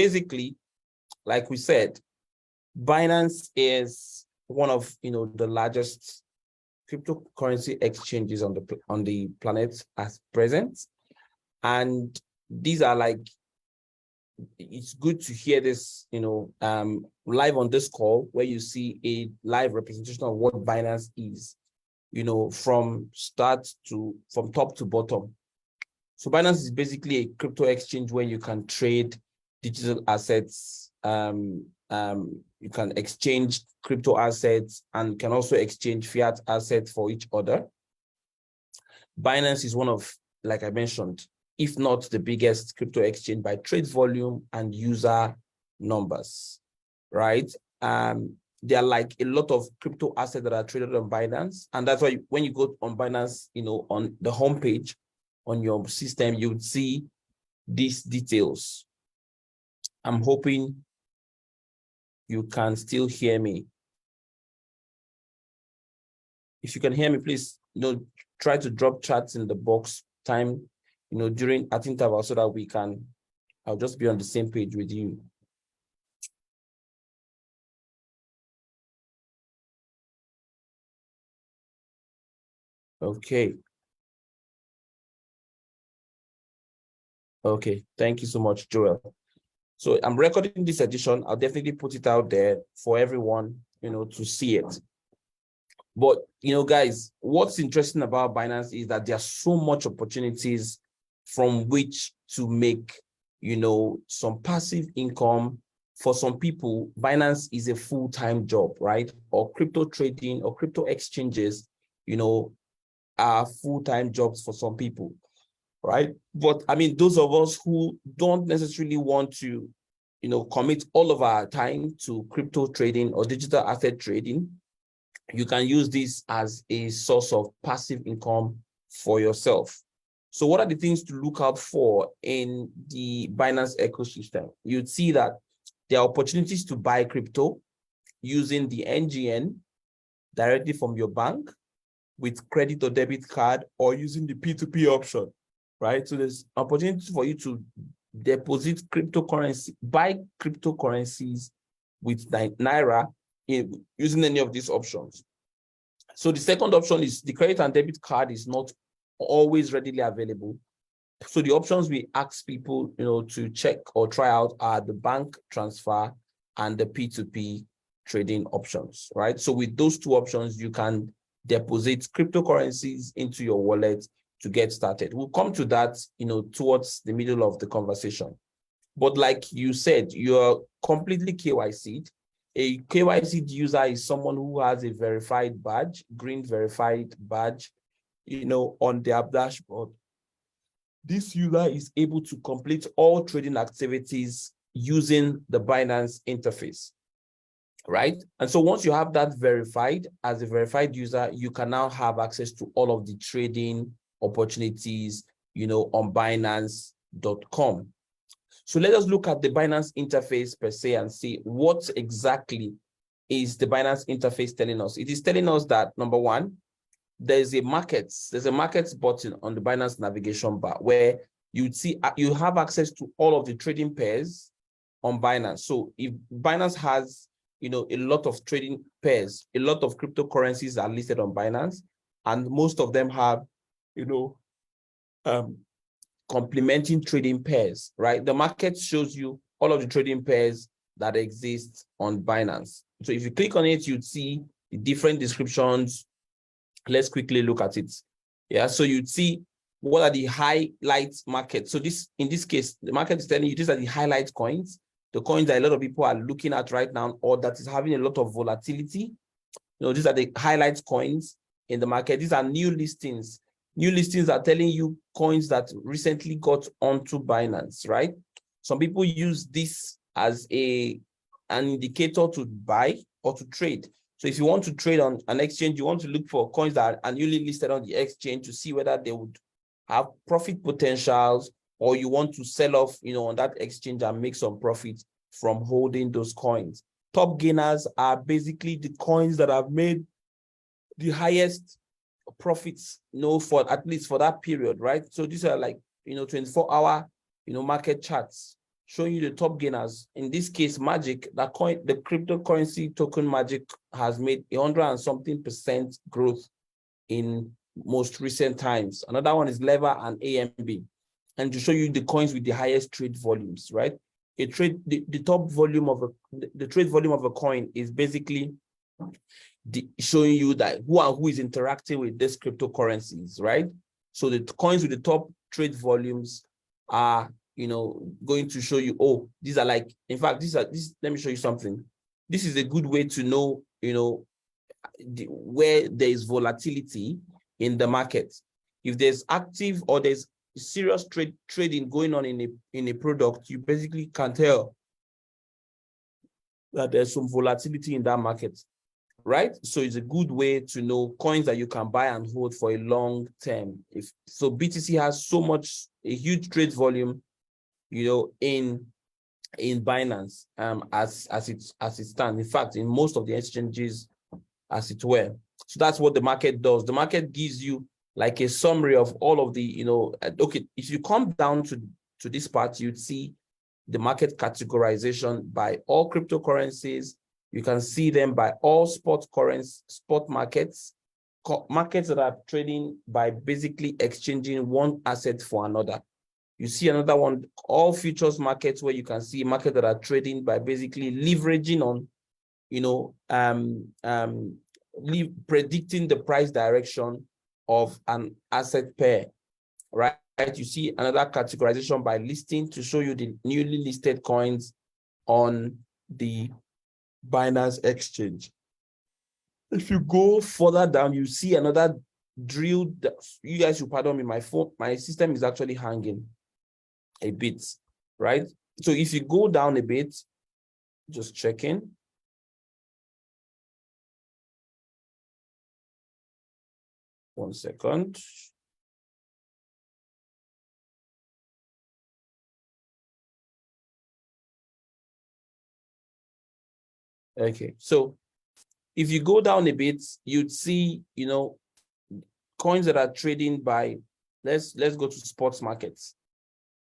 basically, like we said, Binance is one of the largest cryptocurrency exchanges on the planet at present. And these are like, it's good to hear this, live on this call, where you see a live representation of what Binance is, from top to bottom. So Binance is basically a crypto exchange where you can trade digital assets. You can exchange crypto assets and can also exchange fiat assets for each other. Binance is one of, like I mentioned, if not the biggest crypto exchange by trade volume and user numbers, right? There are like a lot of crypto assets that are traded on Binance. And that's why when you go on Binance, on the homepage on your system, you would see these details. I'm hoping you can still hear me. If you can hear me, please, try to drop chats in the box time, during at interval, so that I'll just be on the same page with you. Okay. Okay, thank you so much, Joel. So I'm recording this edition. I'll definitely put it out there for everyone, to see it. But, guys, what's interesting about Binance is that there's so much opportunities from which to make, some passive income. For some people, Binance is a full-time job, right? Or crypto trading or crypto exchanges, are full-time jobs for some people, right? But I mean, those of us who don't necessarily want to, commit all of our time to crypto trading or digital asset trading, you can use this as a source of passive income for yourself. So what are the things to look out for in the Binance ecosystem? You'd see that there are opportunities to buy crypto using the NGN directly from your bank with credit or debit card, or using the P2P option, right? So there's opportunity for you to deposit cryptocurrency, buy cryptocurrencies with Naira using any of these options. So the second option is the credit and debit card is not always readily available. So the options we ask people, to check or try out are the bank transfer and the P2P trading options, right? So with those two options, you can deposit cryptocurrencies into your wallet to get started. We'll come to that, towards the middle of the conversation. But like you said, you're completely KYC'd. A KYC'd user is someone who has a verified badge, green verified badge, on their dashboard. This user is able to complete all trading activities using the Binance interface, right? And so once you have that verified as a verified user, you can now have access to all of the trading opportunities, on Binance.com. So let us look at the Binance interface per se and see what exactly is the Binance interface telling us. It is telling us that, number one, there's a markets button on the Binance navigation bar where you'd see you have access to all of the trading pairs on Binance. So if Binance has, a lot of trading pairs, a lot of cryptocurrencies are listed on Binance, and most of them have, complementing trading pairs, right? The market shows you all of the trading pairs that exist on Binance. So if you click on it, you'd see the different descriptions. Let's quickly look at it. Yeah, so you'd see what are the highlight markets. So in this case, the market is telling you these are the highlight coins, the coins that a lot of people are looking at right now, or that is having a lot of volatility. These are the highlight coins in the market. These are new listings. New listings are telling you coins that recently got onto Binance, right? Some people use this as an indicator to buy or to trade. So if you want to trade on an exchange, you want to look for coins that are newly listed on the exchange to see whether they would have profit potentials, or you want to sell off, on that exchange and make some profit from holding those coins. Top gainers are basically the coins that have made the highest profits, for at least for that period, right? So these are like, 24-hour, market charts. showing you the top gainers. In this case, Magic, the cryptocurrency token Magic has made 100 and something % growth in most recent times. Another one is Lever and AMB. And to show you the coins with the highest trade volumes, right? The top volume of the trade volume of a coin is basically showing you that who is interacting with these cryptocurrencies, right? So the coins with the top trade volumes are, going to show you, oh, these are like, in fact, let me show you something. This is a good way to know, where there is volatility in the market. If there's active or there's serious trading going on in a product, you basically can tell that there's some volatility in that market, right? So it's a good way to know coins that you can buy and hold for a long term. So BTC has a huge trade volume, in Binance, as it stands. In fact, in most of the exchanges, as it were. So that's what the market does. The market gives you like a summary of all of the, okay, if you come down to this part, you'd see the market categorization by all cryptocurrencies. You can see them by all spot markets, markets that are trading by basically exchanging one asset for another. You see another one, all futures markets, where you can see markets that are trading by basically leveraging on, predicting the price direction of an asset pair, right? You see another categorization by listing to show you the newly listed coins on the Binance exchange. If you go further down, you see another drill. You guys should pardon me, my system is actually hanging a bit, right? So if you go down a bit, just checking. One second. Okay, so if you go down a bit, you'd see, coins that are trading by, let's go to sports markets.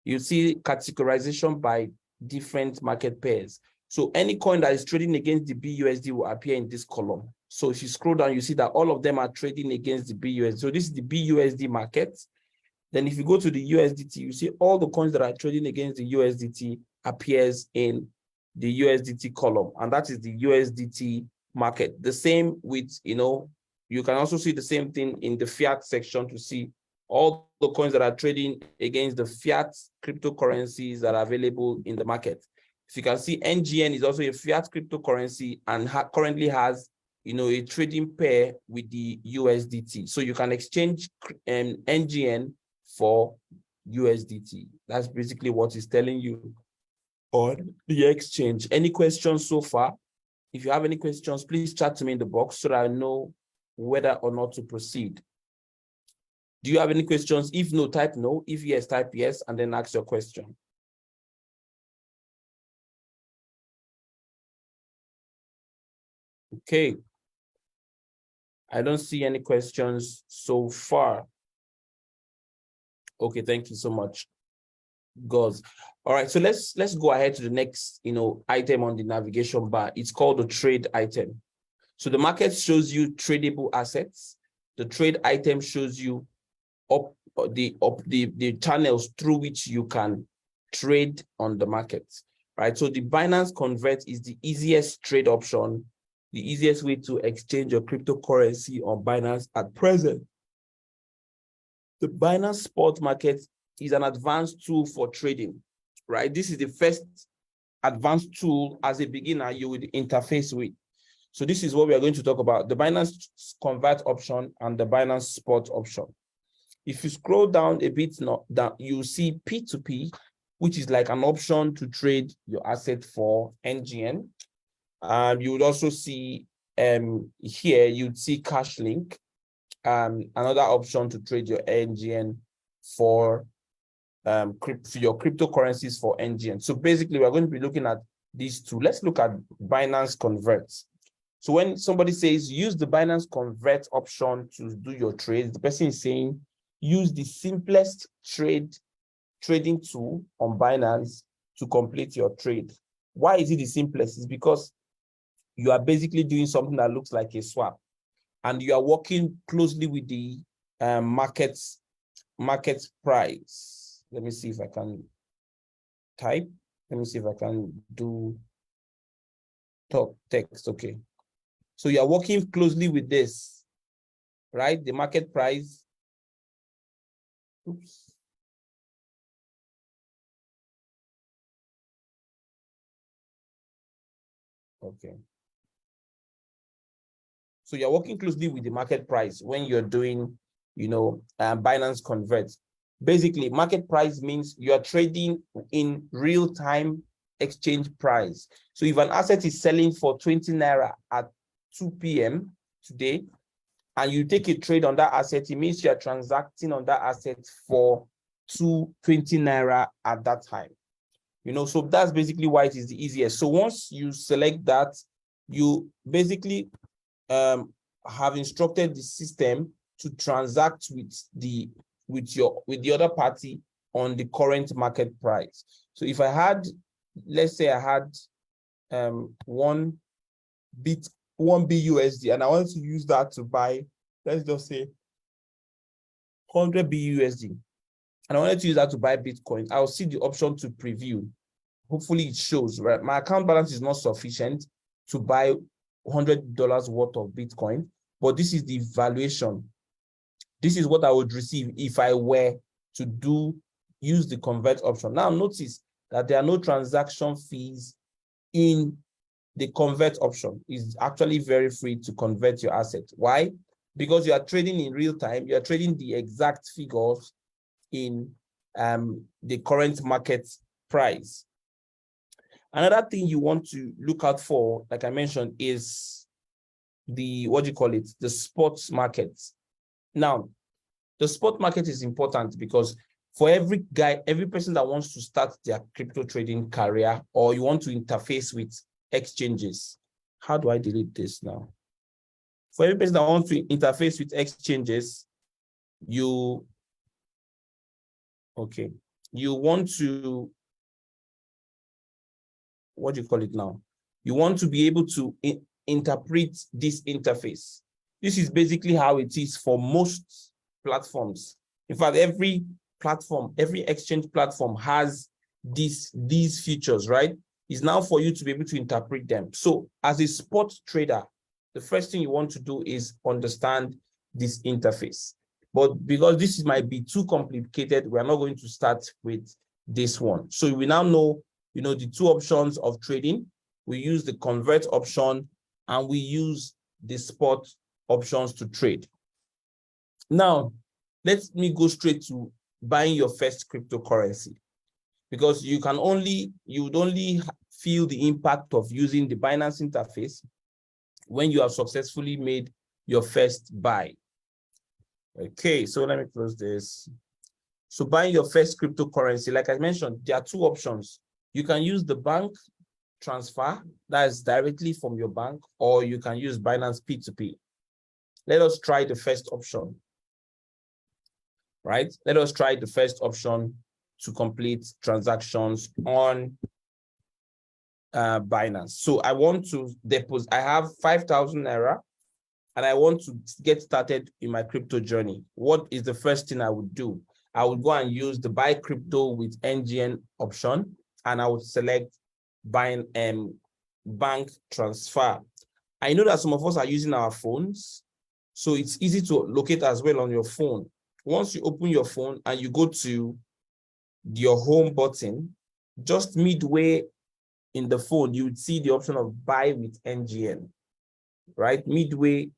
You see categorization by different market pairs. So any coin that is trading against the BUSD will appear in this column. So if you scroll down, you see that all of them are trading against the BUSD. So this is the BUSD market. Then if you go to the USDT, you see all the coins that are trading against the USDT appears in the USDT column, and that is the USDT market. The same with, you can also see the same thing in the fiat section to see all the coins that are trading against the fiat cryptocurrencies that are available in the market. If you can see, NGN is also a fiat cryptocurrency and currently has, a trading pair with the USDT. So you can exchange NGN for USDT. That's basically what it's telling you on the exchange. Any questions so far? If you have any questions, please chat to me in the box so that I know whether or not to proceed. Do you have any questions? If no, type no. If yes, type yes, and then ask your question. Okay. I don't see any questions so far. Okay, thank you so much, guys. All right, so let's go ahead to the next, item on the navigation bar. It's called the trade item. So the market shows you tradable assets. The trade item shows you the channels through which you can trade on the market, right? So the Binance Convert is the easiest trade option, the easiest way to exchange your cryptocurrency on Binance at present. The Binance Spot Market is an advanced tool for trading, right? This is the first advanced tool as a beginner you would interface with. So this is what we are going to talk about, the Binance Convert option and the Binance Spot option. If you scroll down a bit, you see P2P, which is like an option to trade your asset for NGN. You would also see here, you'd see Cash Link, another option to trade your NGN for your cryptocurrencies for NGN. So basically, we're going to be looking at these two. Let's look at Binance Convert. So when somebody says use the Binance Convert option to do your trades, the person is saying use the simplest trading tool on Binance to complete your trade. Why is it the simplest? It's because you are basically doing something that looks like a swap, and you are working closely with the market price. Let me see if I can type. Let me see if I can do top text. Okay. So you are working closely with this, right? The market price. Oops. Okay. So you're working closely with the market price when you're doing, Binance Convert. Basically, market price means you're trading in real-time exchange price. So if an asset is selling for 20 Naira at 2 p.m. today, and you take a trade on that asset, it means you're transacting on that asset for 220 Naira at that time. So that's basically why it is the easiest. So once you select that, you basically have instructed the system to transact with the other party on the current market price. So if I had, let's say I had one BUSD, and I want to use that to buy, let's just say 100 BUSD, and I wanted to use that to buy Bitcoin, I'll see the option to preview. Hopefully it shows, right? My account balance is not sufficient to buy $100 worth of Bitcoin, but this is the valuation. This is what I would receive if I were to use the convert option. Now notice that there are no transaction fees in the convert option. It's actually very free to convert your asset. Why? Because you are trading in real time. You are trading the exact figures in the current market price. Another thing you want to look out for, like I mentioned, is the spot market. Now, the spot market is important because for every person that wants to start their crypto trading career, or you want to interface with exchanges. How do I delete this now? For every person that wants to interface with exchanges, you want to, you want to be able to interpret this interface. This is basically how it is for most platforms. In fact, every exchange platform has these features, right? It's now for you to be able to interpret them. So as a spot trader, the first thing you want to do is understand this interface. But because this might be too complicated, we're not going to start with this one. So we now know, the two options of trading. We use the convert option and we use the spot options to trade. Now, let me go straight to buying your first cryptocurrency, because you would only feel the impact of using the Binance interface when you have successfully made your first buy. Okay, so let me close this. So buying your first cryptocurrency, like I mentioned, there are two options. You can use the bank transfer, that is directly from your bank, or you can use Binance P2P. Let us try the first option, right? Let us try the first option to complete transactions on Binance. So I want to deposit, I have 5,000 Naira, and I want to get started in my crypto journey. What is the first thing I would do? I would go and use the buy crypto with NGN option, and I would select bank transfer. I know that some of us are using our phones, so it's easy to locate as well on your phone. Once you open your phone and you go to your home button, just midway in the phone, you would see the option of buy with NGN, right? Midway,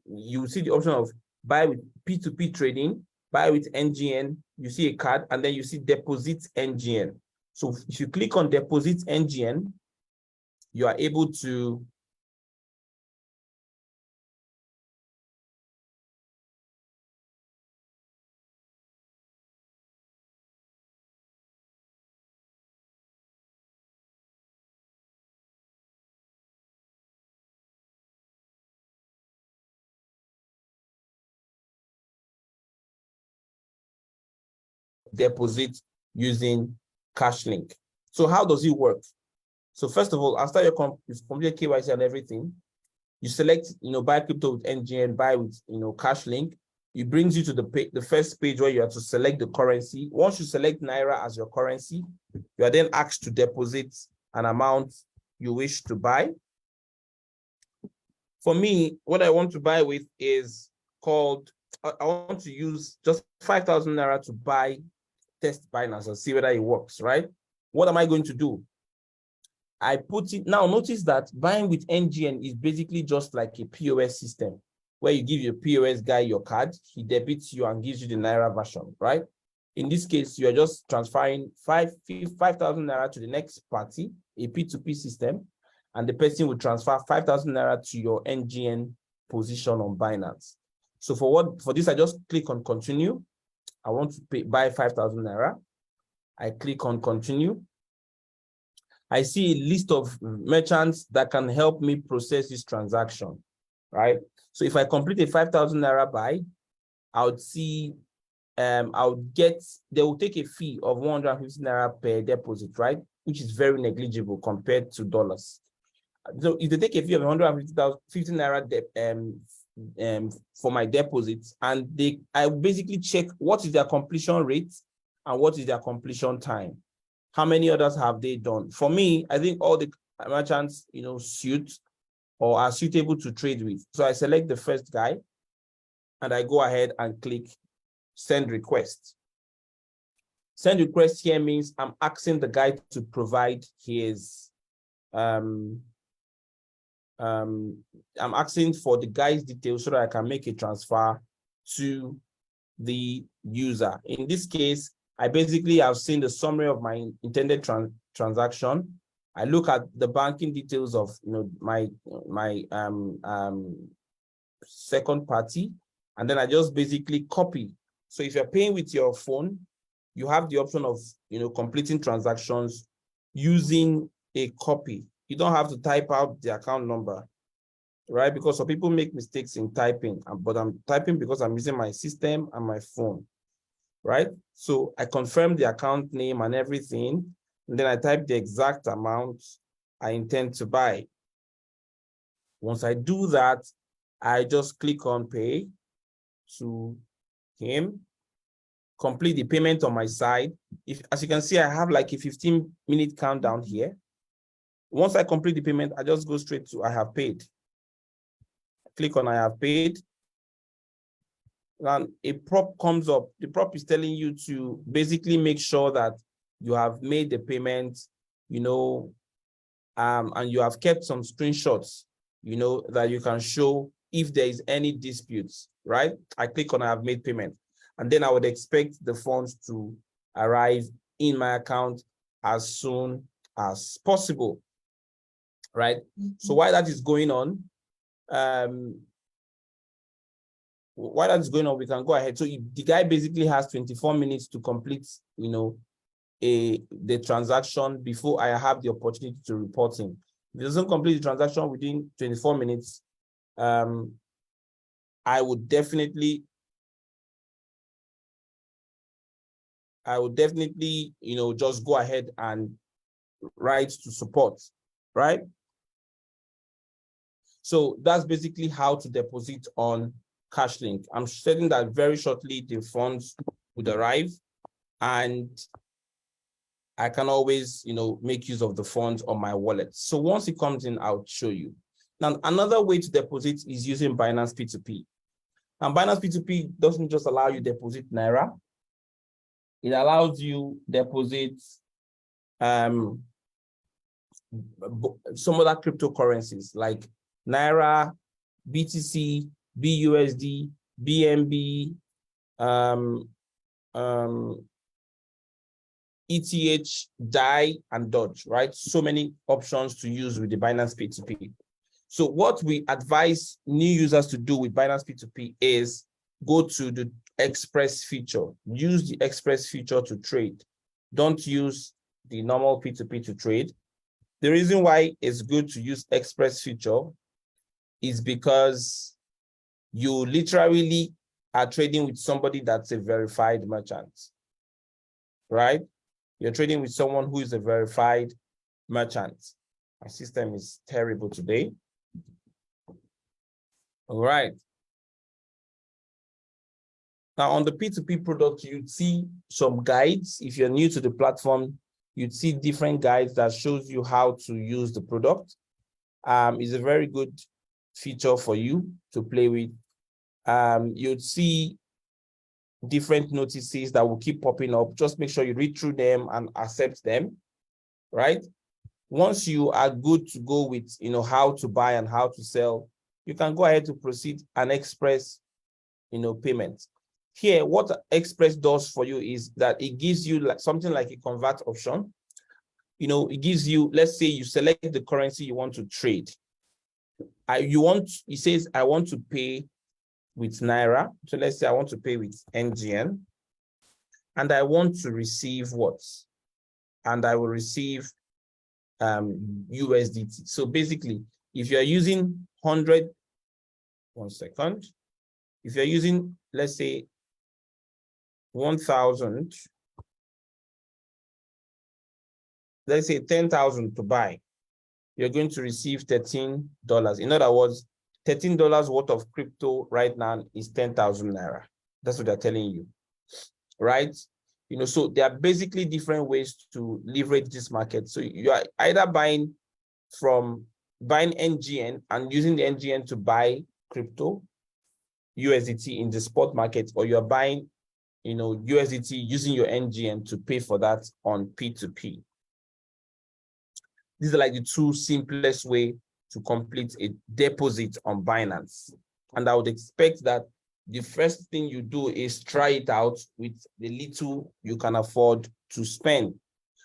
you see the option of buy with P2P trading, buy with NGN, you see a card, and then you see deposit NGN. So if you click on deposit NGN, you are able to deposit using CashLink. So how does it work? So first of all, after you've completed KYC and everything, you select, buy crypto with NGN, buy with, cash link. It brings you to the first page where you have to select the currency. Once you select Naira as your currency, you are then asked to deposit an amount you wish to buy. For me, what I want to buy with is called, I want to use just 5,000 Naira to buy, test Binance and see whether it works, right? What am I going to do? I put it, now notice that buying with NGN is basically just like a POS system where you give your POS guy your card, he debits you and gives you the Naira version, right? In this case, you're just transferring 5,000 Naira to the next party, a P2P system, and the person will transfer 5,000 Naira to your NGN position on Binance. So for this, I just click on continue. I want to buy 5,000 Naira. I click on continue. I see a list of merchants that can help me process this transaction, right? So if I complete a 5,000 Naira buy, I would see, they will take a fee of 150 Naira per deposit, right? Which is very negligible compared to dollars. So if they take a fee of 150 Naira for my deposits, and I basically check what is their completion rate and what is their completion time. How many others have they done? For me, I think all the merchants, suit or are suitable to trade with. So I select the first guy and I go ahead and click send request. Send request here means I'm asking the guy to provide his, I'm asking for the guy's details so that I can make a transfer to the user. In this case, I basically have seen the summary of my intended transaction. I look at the banking details of my second party, and then I just basically copy. So if you're paying with your phone, you have the option of completing transactions using a copy. You don't have to type out the account number, right? Because some people make mistakes in typing, but I'm typing because I'm using my system and my phone, right? So I confirm the account name and everything, and then I type the exact amount I intend to buy. Once I do that, I just click on pay to him, complete the payment on my side. As you can see, I have like a 15-minute countdown here. Once I complete the payment, I just go straight to I have paid. Click on I have paid. And a prop comes up. The prop is telling you to basically make sure that you have made the payment, and you have kept some screenshots, that you can show if there is any disputes, right? I click on I have made payment, and then I would expect the funds to arrive in my account as soon as possible, right? So while that is going on, we can go ahead. So the guy basically has 24 minutes to complete, the transaction before I have the opportunity to report him. If he doesn't complete the transaction within 24 minutes, I would definitely, just go ahead and write to support, right? So that's basically how to deposit on CashLink. I'm certain that very shortly the funds would arrive, and I can always, make use of the funds on my wallet. So once it comes in, I'll show you. Now, another way to deposit is using Binance P2P. And Binance P2P doesn't just allow you deposit Naira. It allows you deposit some other cryptocurrencies like Naira, BTC, BUSD, BNB, ETH, DAI, and Dodge, right? So many options to use with the Binance P2P. So what we advise new users to do with Binance P2P is go to the Express feature. Use the Express feature to trade. Don't use the normal P2P to trade. The reason why it's good to use Express feature is because you literally are trading with somebody that's a verified merchant, right? You're trading with someone who is a verified merchant. My system is terrible today. All right. Now on the P2P product, you'd see some guides. If you're new to the platform, you'd see different guides that shows you how to use the product. It's a very good feature for you to play with. You'd see different notices that will keep popping up. Just make sure you read through them and accept them, right? Once you are good to go with, how to buy and how to sell, you can go ahead to proceed and express, payment. Here, what Express does for you is that it gives you like something like a convert option. It gives you, let's say you select the currency you want to trade. It says, I want to pay with Naira. So let's say I want to pay with NGN. And I want to receive what? And I will receive USDT. So basically, if you're using 100, 1 second. If you're using, let's say, 1,000, let's say 10,000 to buy, you're going to receive $13. In other words, $13 worth of crypto right now is 10,000 Naira. That's what they're telling you, right? So there are basically different ways to leverage this market. So you are either buying NGN and using the NGN to buy crypto, USDT in the spot market, or you're buying, USDT using your NGN to pay for that on P2P. These are like the two simplest way to complete a deposit on Binance. And I would expect that the first thing you do is try it out with the little you can afford to spend.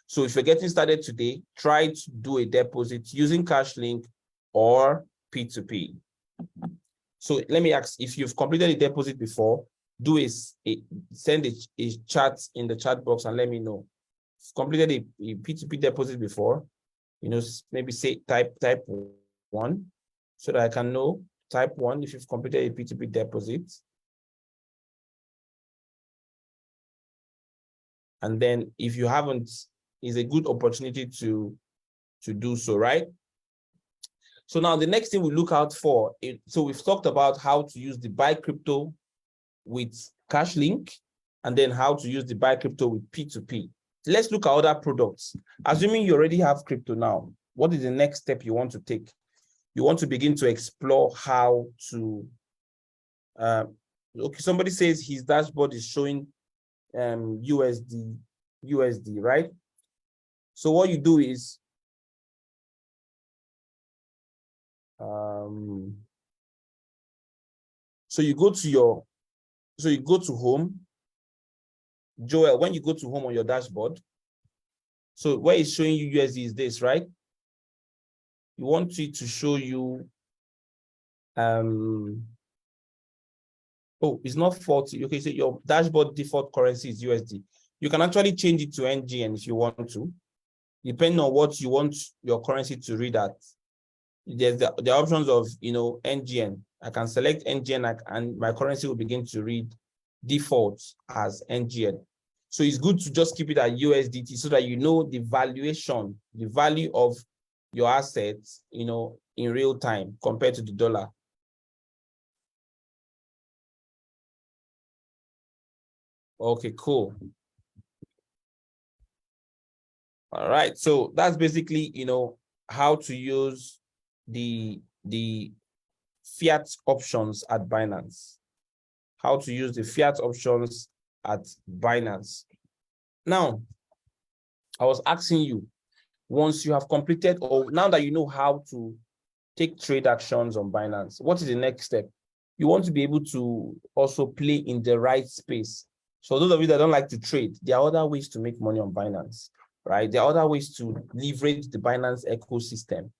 So if you're getting started today, try to do a deposit using CashLink or P2P. So let me ask, if you've completed a deposit before, send a chat in the chat box and let me know. If you've completed a P2P deposit before, maybe say type 1 so that I can know. Type 1 if you've completed a P2P deposit. And then if you haven't, it's a good opportunity to do so, right? So now the next thing we look out for, so we've talked about how to use the buy crypto with CashLink and then how to use the buy crypto with P2P. Let's look at other products. Assuming you already have crypto now, what is the next step you want to take? You want to begin to explore how to, okay, somebody says his dashboard is showing USD, right? So what you do is, so you go to home. Joel, when you go to home on your dashboard, so where it's showing you USD is this, right? You want it to show you, oh, it's not 40. Okay, so your dashboard default currency is USD. You can actually change it to NGN if you want to, depending on what you want your currency to read at. There's the options of, NGN. I can select NGN and my currency will begin to read default as NGN. So it's good to just keep it at USDT so that you know the valuation, the value of your assets, in real time compared to the dollar. Okay, cool. All right, so that's basically, how to use the fiat options at Binance. How to use the fiat options at Binance. Now, I was asking you, once you have completed, or now that you know how to take trade actions on Binance, what is the next step? You want to be able to also play in the right space. So those of you that don't like to trade, there are other ways to make money on Binance, right? There are other ways to leverage the Binance ecosystem.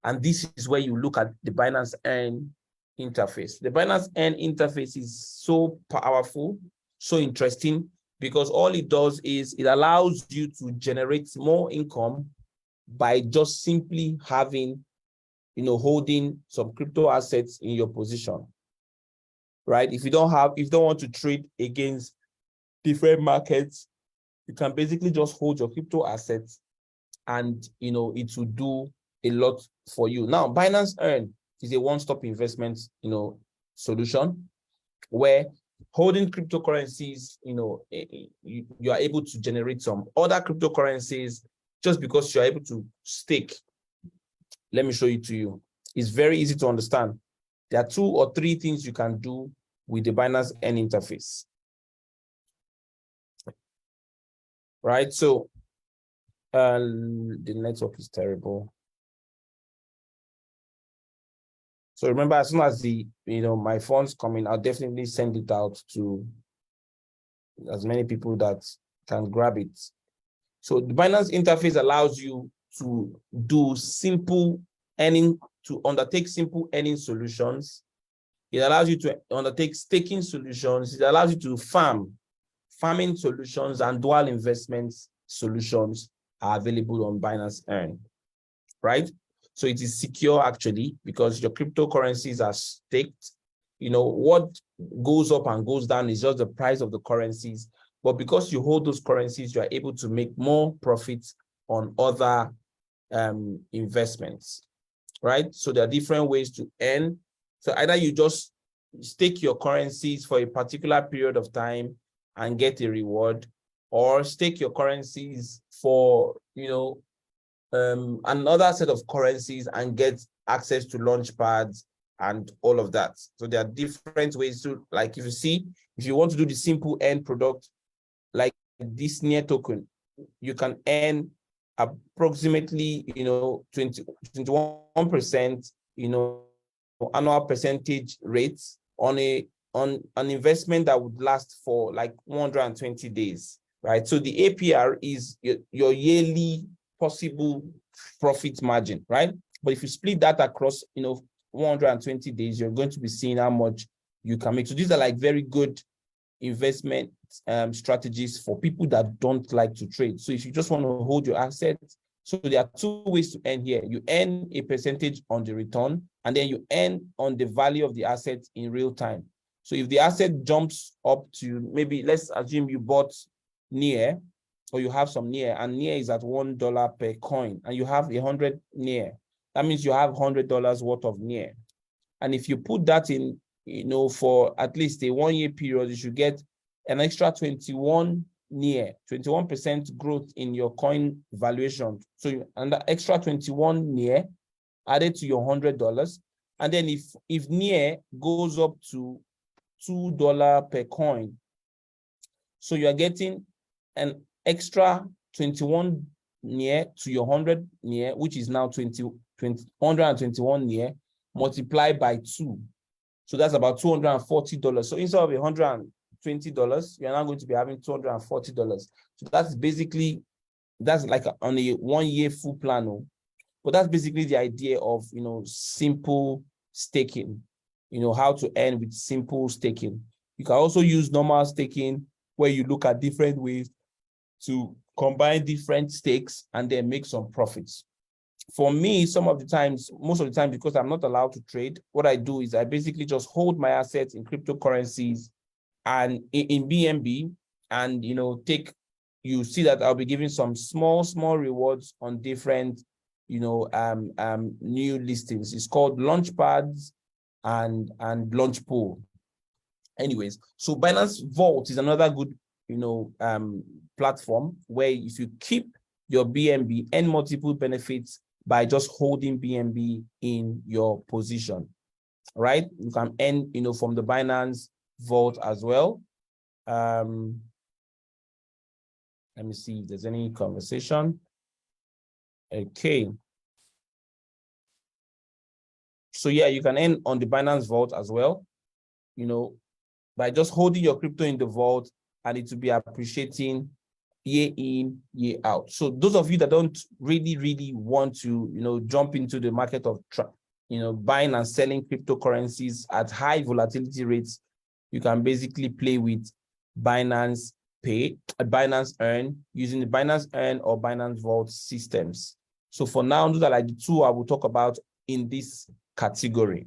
And this is where you look at the Binance Earn interface. The Binance Earn interface is so powerful, so interesting, because all it does is it allows you to generate more income by just simply having, holding some crypto assets in your position, right? If you don't want to trade against different markets, You can basically just hold your crypto assets and, it will do a lot for you. Now, Binance Earn is a one-stop investment, solution where holding cryptocurrencies, you are able to generate some other cryptocurrencies just because you're able to stake. Let me show it to you. It's very easy to understand. There are 2 or 3 things you can do with the Binance Earn interface. Right? So the network is terrible. So remember, as soon as my funds come in, I'll definitely send it out to as many people that can grab it. So the Binance interface allows you to do simple earning, to undertake simple earning solutions. It allows you to undertake staking solutions. It allows you to farming solutions, and dual investment solutions are available on Binance Earn, right? So it is secure actually because your cryptocurrencies are staked. What goes up and goes down is just the price of the currencies. But because you hold those currencies, you are able to make more profits on other investments, right? So there are different ways to earn. So either you just stake your currencies for a particular period of time and get a reward, or stake your currencies for, another set of currencies and get access to launch pads and all of that. So there are different ways to, like, if you want to do the simple end product, like this near token, you can earn approximately, 21%, annual percentage rates on an investment that would last for like 120 days, right? So the APR is your yearly possible profit margin, right? But if you split that across, 120 days, you're going to be seeing how much you can make. So these are like very good investment strategies for people that don't like to trade. So if you just want to hold your assets, so there are 2 ways to earn here. You earn a percentage on the return, and then you earn on the value of the asset in real time. So if the asset jumps up to, maybe let's assume you bought NIR, or you have some NIR, and NIR is at $1 per coin, and you have 100 NIR. That means you have $100 worth of NIR. And if you put that in, for at least a 1-year period, you should get an extra 21 21% growth in your coin valuation. So and the extra 21 NIR added to your $100. And then if NIR goes up to $2 per coin, so you are getting an extra 21 NIR to your 100 NIR, which is now 121 NIR multiplied by 2. So that's about $240. So instead of $120, you're now going to be having $240. So that's like on a 1-year full plan. But that's basically the idea of, simple staking, how to earn with simple staking. You can also use normal staking, where you look at different ways to combine different stakes and then make some profits. For me, most of the times, because I'm not allowed to trade, what I do is I basically just hold my assets in cryptocurrencies and in BNB, and you see that I'll be giving some small rewards on different new listings. It's called Launchpads and Launch Pool. Anyways, so Binance Vault is another good platform where if you keep your BNB and multiple benefits by just holding BNB in your position, right? You can earn, from the Binance Vault as well. Let me see if there's any conversation. Okay. So yeah, you can earn on the Binance Vault as well, by just holding your crypto in the vault, and it will be appreciating year in, year out. So those of you that don't really want to, jump into the market of, buying and selling cryptocurrencies at high volatility rates, you can basically play with Binance Binance Earn, using the Binance Earn or Binance Vault systems. So for now, those are like the 2 I will talk about in this category.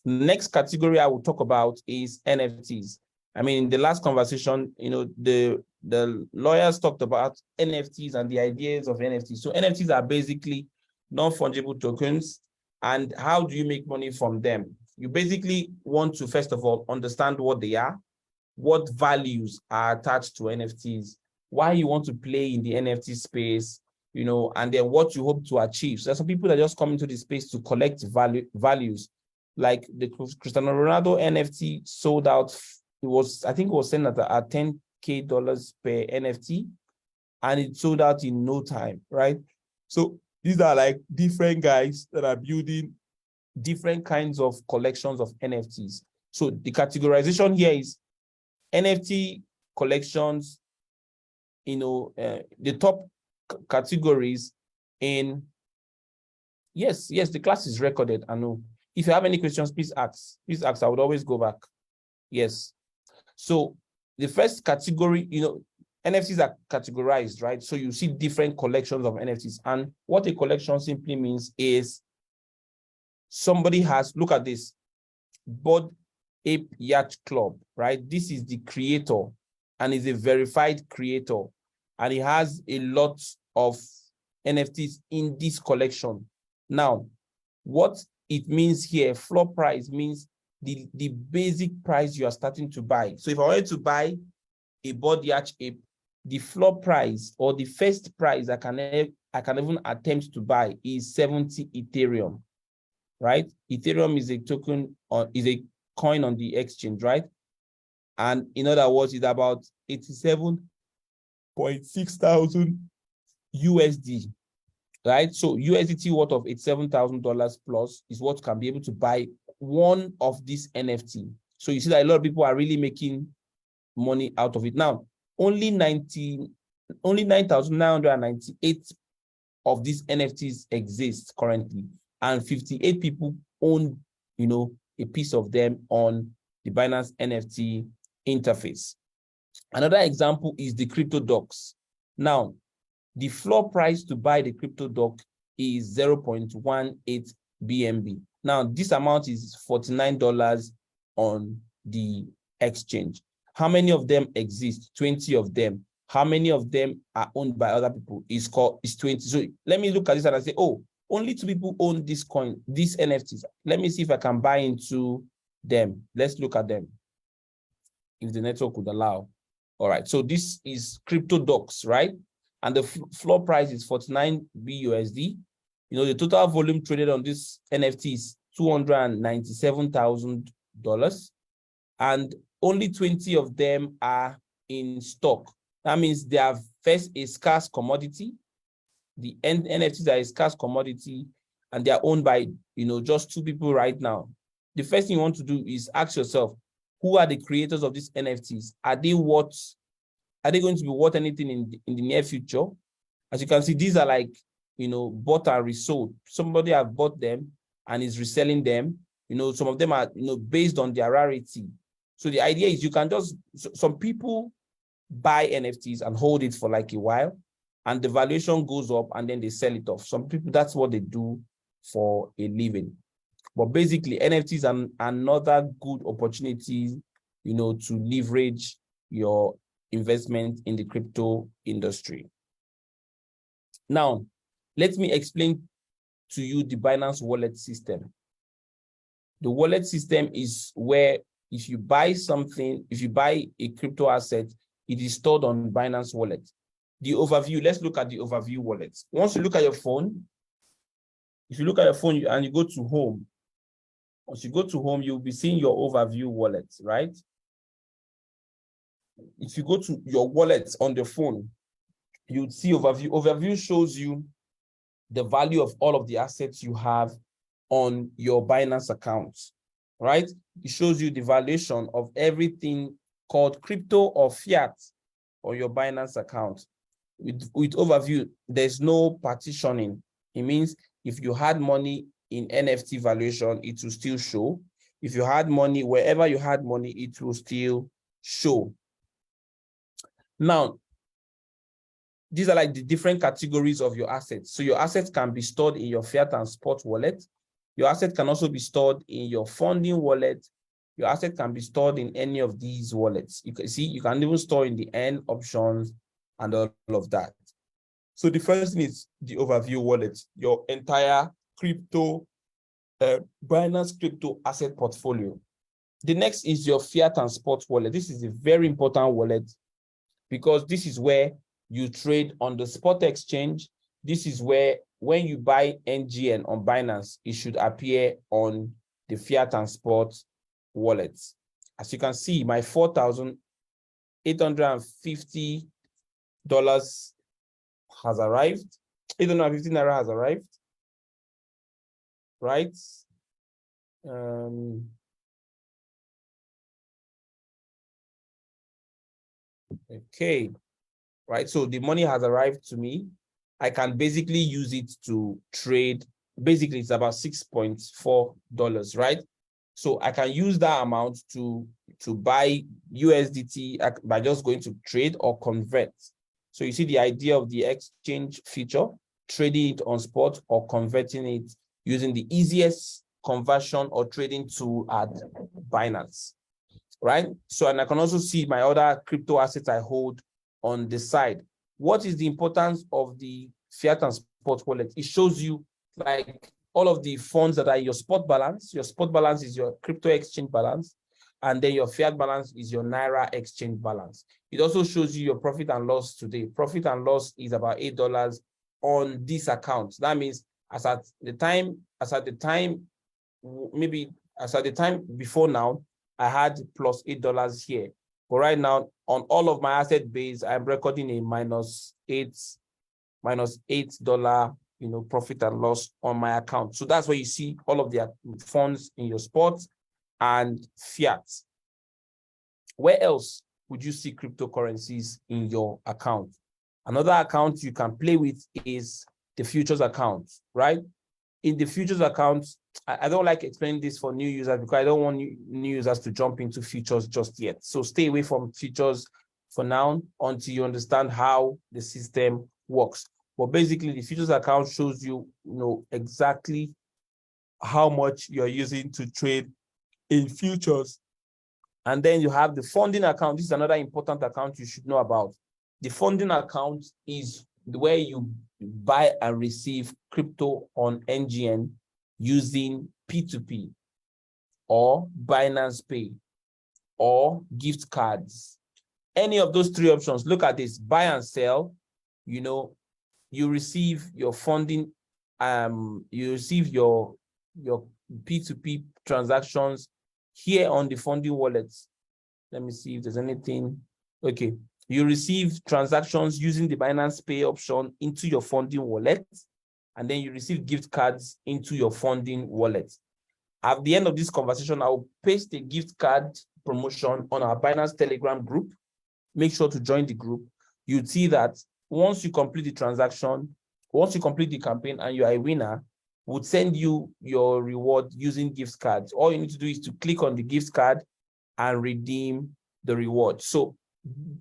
Next category I will talk about is NFTs. I mean, in the last conversation, the the lawyers talked about NFTs and the ideas of NFTs. So NFTs are basically non-fungible tokens. And how do you make money from them? You basically want to, first of all, understand what they are, what values are attached to NFTs, why you want to play in the NFT space, you know, and then what you hope to achieve. So there's some people that just come into the space to collect values. Like the Cristiano Ronaldo NFT sold out. It was, I think it was selling at $10K per NFT, and it sold out in no time, right? So these are like different guys that are building different kinds of collections of NFTs. So the categorization here is NFT collections, you know, the top categories in, yes, the class is recorded. I know. If you have any questions, please ask. I would always go back. Yes. So the first category, you know, NFTs are categorized, right? So you see different collections of NFTs. And what a collection simply means is somebody has, look at this, Bored Ape Yacht Club, right? This is the creator and is a verified creator. And he has a lot of NFTs in this collection. Now, what it means here, floor price means the basic price you are starting to buy. So if I wanted to buy a Bored Yacht Ape, the floor price or the first price I can even attempt to buy is 70 Ethereum, right? Ethereum is a token or is a coin on the exchange, right? And in other words, it's about 87.6 thousand USD, right? So USDT worth of $87,000 plus is what can be able to buy one of these NFT. So you see that a lot of people are really making money out of it. Now, only 9,998 of these NFTs exist currently, and 58 people own, you know, a piece of them on the Binance NFT interface. Another example is the crypto docs. Now, the floor price to buy the crypto doc is 0.18 BNB. Now, this amount is $49 on the exchange. How many of them exist? 20 of them. How many of them are owned by other people? Is 20. So let me look at this and I say, oh, only 2 people own this coin, these NFTs. Let me see if I can buy into them. Let's look at them, if the network would allow. All right, so this is crypto docs, right? And the floor price is 49 BUSD. You know, the total volume traded on this NFT is $297,000, and only 20 of them are in stock. That means they are first a scarce commodity. The NFTs are a scarce commodity, and they are owned by, you know, just 2 people right now. The first thing you want to do is ask yourself, who are the creators of these NFTs? Are they going to be worth anything in the near future? As you can see, these are like, you know, bought and resold. Somebody have bought them and is reselling them. You know, some of them are, you know, based on their rarity. So the idea is you can just, some people buy NFTs and hold it for like a while, and the valuation goes up and then they sell it off. Some people, that's what they do for a living. But basically, NFTs are another good opportunity, you know, to leverage your investment in the crypto industry. Now, let me explain to you the Binance wallet system. The wallet system is where if you buy something, if you buy a crypto asset, it is stored on Binance wallet. The overview, let's look at the overview wallet. Once you look at your phone, if you look at your phone and you go to home, once you go to home, you'll be seeing your overview wallet, right? If you go to your wallet on the phone, you'd see overview. Overview shows you the value of all of the assets you have on your Binance account, right? It shows you the valuation of everything called crypto or fiat on your Binance account. With overview, there's no partitioning. It means if you had money in NFT valuation, it will still show. If you had money, wherever you had money, it will still show. Now, these are like the different categories of your assets. So your assets can be stored in your fiat and spot wallet. Your asset can also be stored in your funding wallet, your asset can be stored in any of these wallets. You can see you can even store in the Earn options and all of that. So the first thing is the overview wallet, your entire crypto, Binance crypto asset portfolio. The next is your fiat and spot wallet. This is a very important wallet because this is where you trade on the spot exchange. This is where when you buy NGN on Binance, it should appear on the fiat and spot wallets. As you can see, my $4,850 has arrived. 850 Naira has arrived, right? Okay, right. So the money has arrived to me. I can basically use it to trade. Basically, it's about $6.4, right? So I can use that amount to buy USDT by just going to trade or convert. So you see the idea of the exchange feature, trading it on spot or converting it using the easiest conversion or trading tool at Binance, right? So, and I can also see my other crypto assets I hold on the side. What is the importance of the fiat and spot wallet? It shows you like all of the funds that are your spot balance. Your spot balance is your crypto exchange balance, and then your fiat balance is your Naira exchange balance. It also shows you your profit and loss today. Profit and loss is about $8 on this account. That means as at the time before now, I had plus $8 here. But right now, on all of my asset base, I'm recording a minus $8, profit and loss on my account. So that's where you see all of the funds in your spot and fiat. Where else would you see cryptocurrencies in your account? Another account you can play with is the futures account, right? In the futures account, I don't like explaining this for new users because I don't want new users to jump into futures just yet. So stay away from futures for now until you understand how the system works. But basically, the futures account shows you, exactly how much you're using to trade in futures. And then you have the funding account. This is another important account you should know about. The funding account is where you buy and receive crypto on NGN using P2P or Binance Pay or gift cards. Any of those three options, look at this, buy and sell, you receive your funding, you receive your P2P transactions here on the funding wallets. Let me see if there's anything. Okay, you receive transactions using the Binance Pay option into your funding wallet, and then you receive gift cards into your funding wallet. At the end of this conversation, I'll paste a gift card promotion on our Binance Telegram group. Make sure to join the group. You'd see that once you complete the transaction, once you complete the campaign and you are a winner, we'll send you your reward using gift cards. All you need to do is to click on the gift card and redeem the reward. So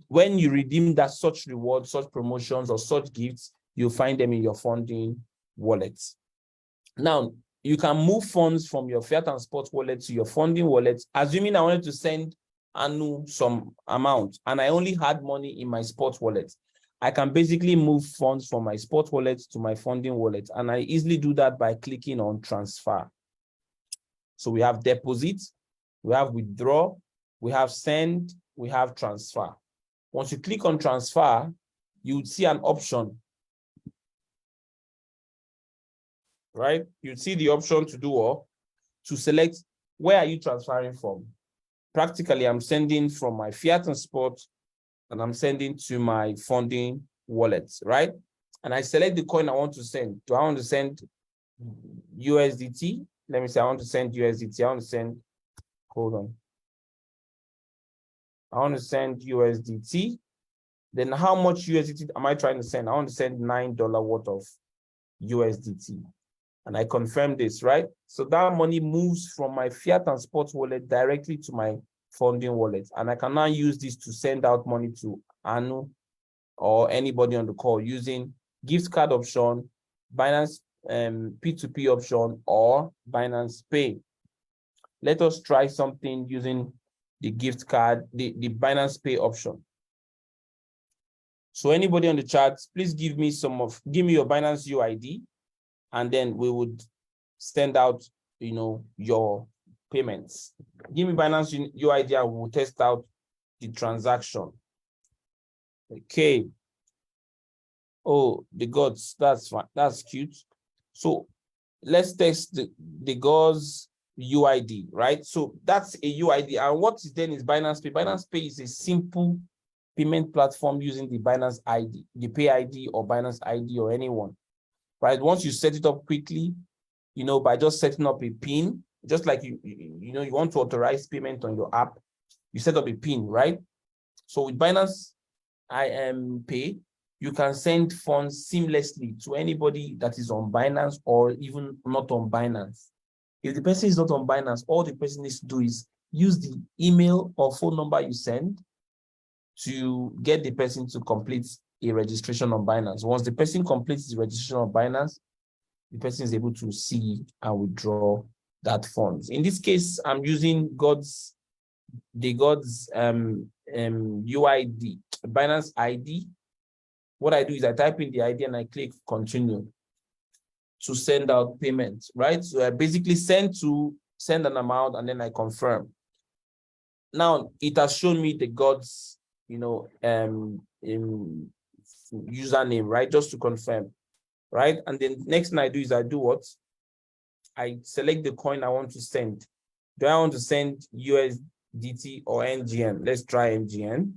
when you redeem that such reward, such promotions, or such gifts, you'll find them in your funding wallets. Now, you can move funds from your fiat and spot wallet to your funding wallet, assuming I wanted to send Anu some amount and I only had money in my spot wallet. I can basically move funds from my spot wallet to my funding wallet, and I easily do that by clicking on transfer. So we have deposit, we have withdraw, we have send, we have transfer. Once you click on transfer, you would see an option, right? You'd see the option to do what? To select where are you transferring from. Practically, I'm sending from my fiat and spot, and I'm sending to my funding wallet, right? And I select the coin I want to send. Do I want to send USDT? Let me say I want to send USDT. I want to send, hold on. I want to send USDT. Then how much USDT am I trying to send? I want to send $9 worth of USDT. And I confirm this, right? So that money moves from my fiat and spot wallet directly to my funding wallet. And I can now use this to send out money to Anu or anybody on the call using gift card option, Binance P2P option, or Binance Pay. let us try something using the gift card, the Binance Pay option. So anybody on the chat, please give me your Binance UID, and then we would send out, your payments. Give me Binance UID and we'll test out the transaction. Okay. Oh, the gods, that's fine. That's cute. So let's test the gods UID, right? So that's a UID. And what is then is Binance Pay. Binance Pay is a simple payment platform using the Binance ID, the Pay ID or Binance ID or anyone, right? Once you set it up quickly, by just setting up a PIN, just like you want to authorize payment on your app, you set up a PIN, right? So with Binance Pay, you can send funds seamlessly to anybody that is on Binance or even not on Binance. If the person is not on Binance, all the person needs to do is use the email or phone number you send to get the person to complete a registration on Binance. Once the person completes the registration on Binance, the person is able to see and withdraw that funds. In this case, I'm using the God's UID, Binance ID. What I do is I type in the ID and I click continue to send out payments, right? So I basically send an amount and then I confirm. Now it has shown me the God's, username, right? Just to confirm, right? And then next thing I do is I do what? I select the coin I want to send. Do I want to send USDT or NGN? Let's try NGN.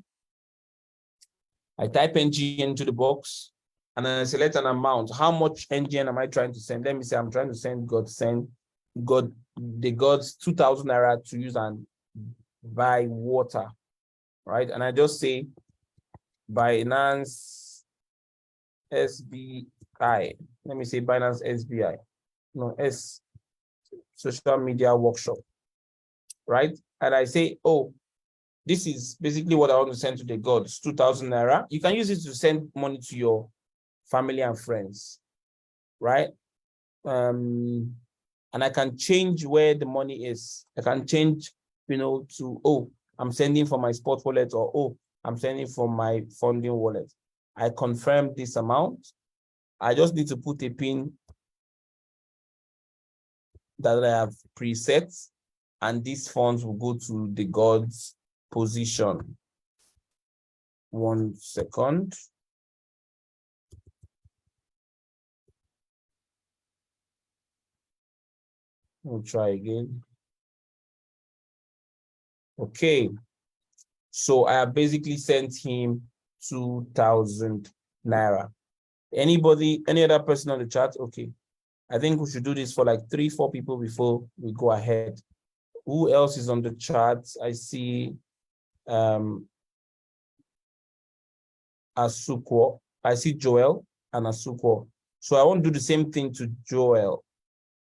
I type NGN into the box and then I select an amount. How much NGN am I trying to send? Let me say I'm trying to send the God's 2,000 naira to use and buy water, right? And I just say Binance SBI. Let me say Binance SBI. No, social media workshop, right? And I say, oh, this is basically what I want to send to the gods, 2,000 naira. You can use it to send money to your family and friends, right? And I can change where the money is. I can change, to, oh, I'm sending from my spot wallet, or, oh, I'm sending from my funding wallet. I confirm this amount. I just need to put a PIN that I have preset, and these funds will go to the god's position. 1 second. We'll try again. Okay. So I have basically sent him 2,000 naira. Any other person on the chat? Okay. I think we should do this for like 3-4 people before we go ahead. Who else is on the chat? I see Asukwo. I see Joel and Asukwo. So I want to do the same thing to Joel,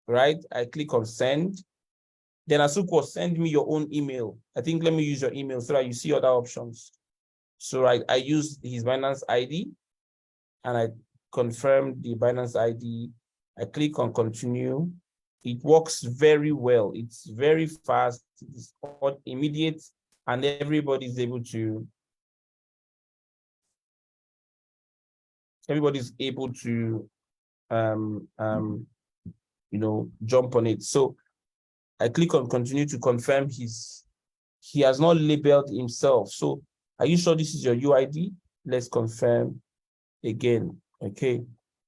right? I click on send. Then Asukwo, send me your own email. I think let me use your email so that you see other options. So I use his Binance ID and I confirm the Binance ID. I click on continue. It works very well. It's very fast. It's immediate, and everybody's able to jump on it. So I click on continue to confirm he has not labeled himself. So are you sure this is your UID? Let's confirm again. Okay.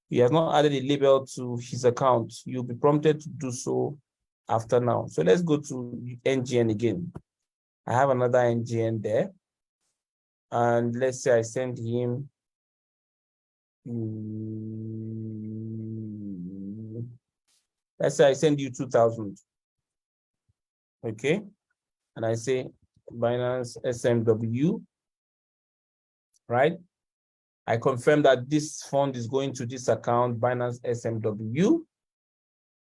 He has not added a label to his account. You'll be prompted to do so after now. So let's go to NGN again. I have another NGN there. And let's say I send him let's say I send you 2,000. Okay. And I say Binance SMW, right? I confirm that this fund is going to this account, Binance SMW.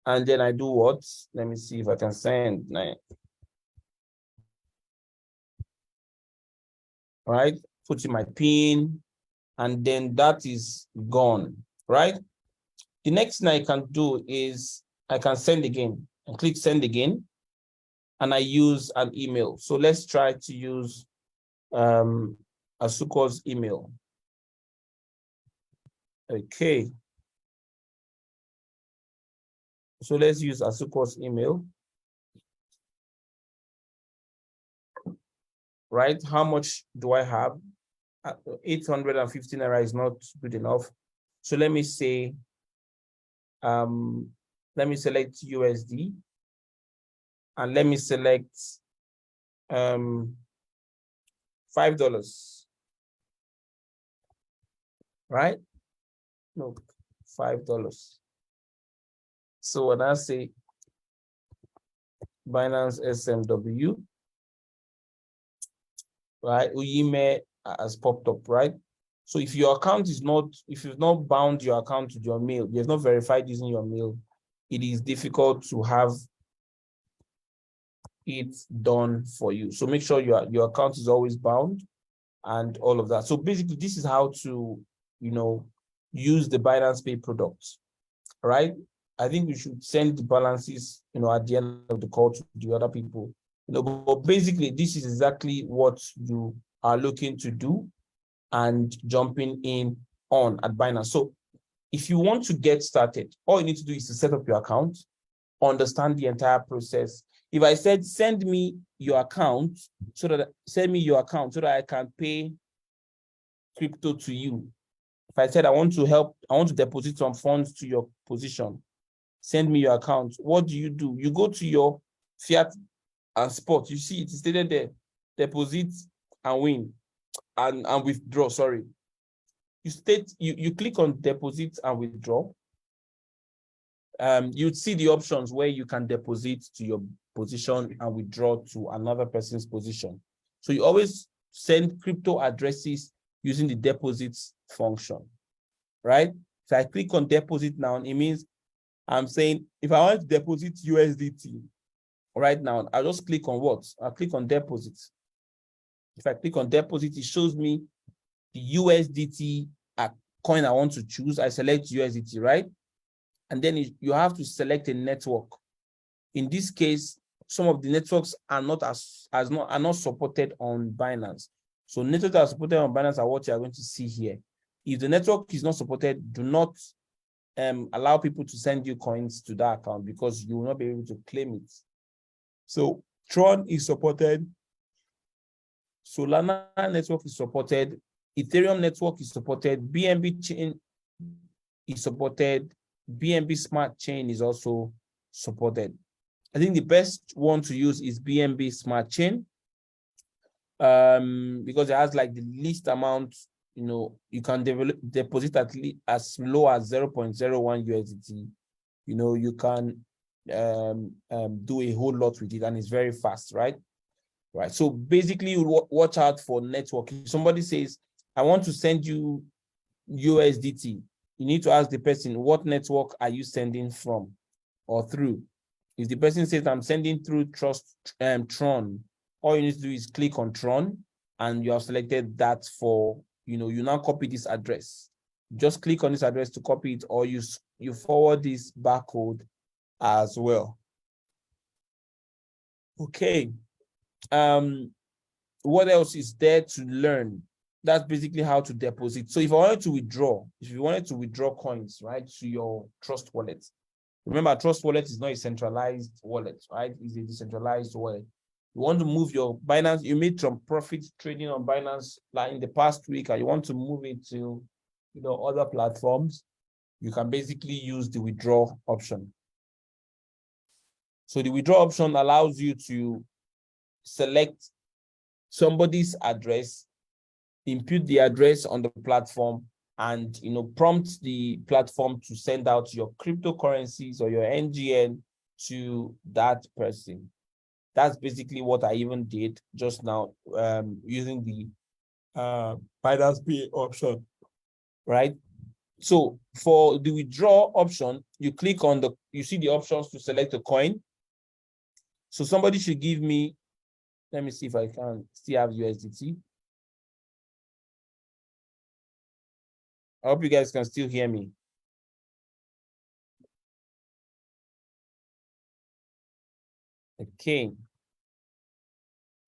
And then I do what? Let me see if I can send. Right? Put in my PIN, and then that is gone, right? The next thing I can do is I can send again. I click send again. and I use an email. So let's try to use Asuko's email. Okay. So let's use Asuko's email. Right? How much do I have? 850 naira is not good enough. So let me say, let me select USD, and let me select $5, right? No, $5. So when I say Binance SMW, right, Uyime has popped up, right? So if your account is not, if you've not bound your account to your mail, you've not verified using your mail, it is difficult to have it done for you. So make sure your account is always bound and all of that. So basically, this is how to, use the Binance Pay product, right? I think we should send the balances, at the end of the call to the other people. But basically, this is exactly what you are looking to do and jumping in on at Binance. So if you want to get started, all you need to do is to set up your account, understand the entire process. If I said, send me your account so that I can pay crypto to you. If I said, I want to deposit some funds to your position, send me your account. What do? You go to your fiat and spot. You see it is stated there, deposit and win and withdraw. Sorry. You click on deposit and withdraw. You'd see the options where you can deposit to your position and withdraw to another person's position. So you always send crypto addresses using the deposits function, right? So I click on deposit now, it means I'm saying if I want to deposit USDT right now, I'll just click on what? I'll click on deposit. If I click on deposit, it shows me the USDT coin I want to choose. I select USDT, right? And then you have to select a network. In this case, some of the networks are not supported on Binance. So networks that are supported on Binance are what you are going to see here. If the network is not supported, do not allow people to send you coins to that account because you will not be able to claim it. So Tron is supported. Solana network is supported. Ethereum network is supported. BNB chain is supported. BNB Smart Chain is also supported. I think the best one to use is BNB Smart Chain because it has like the least amount, you can deposit at least as low as 0.01 USDT. You can do a whole lot with it and it's very fast, right? Right. So basically, you watch out for network. If somebody says, I want to send you USDT, you need to ask the person, what network are you sending from or through? If the person says, I'm sending through Tron, all you need to do is click on Tron and you have selected that for, you now copy this address. Just click on this address to copy it, or you forward this barcode as well. Okay. What else is there to learn? That's basically how to deposit. So if you wanted to withdraw coins, right, to your Trust wallet. Remember, Trust wallet is not a centralized wallet, right? It's a decentralized wallet. You want to move your Binance, you made some profit trading on Binance like in the past week, and you want to move it to other platforms, you can basically use the withdraw option. So the withdraw option allows you to select somebody's address, input the address on the platform, and prompt the platform to send out your cryptocurrencies or your NGN to that person. That's basically what I even did just now using the Binance Pay option, right? So for the withdraw option, you click on you see the options to select a coin. So somebody should give me, let me see if I can still have USDT. I hope you guys can still hear me. Okay.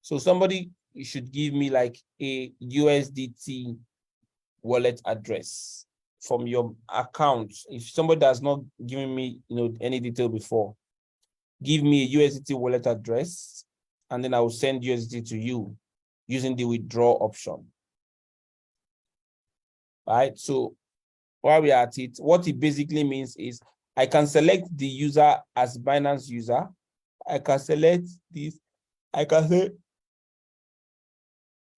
So somebody should give me like a USDT wallet address from your account. If somebody has not given me, any detail before, give me a USDT wallet address, and then I will send USDT to you using the withdraw option. All right. So while we are at it, what it basically means is I can select the user as Binance user. I can select this. I can say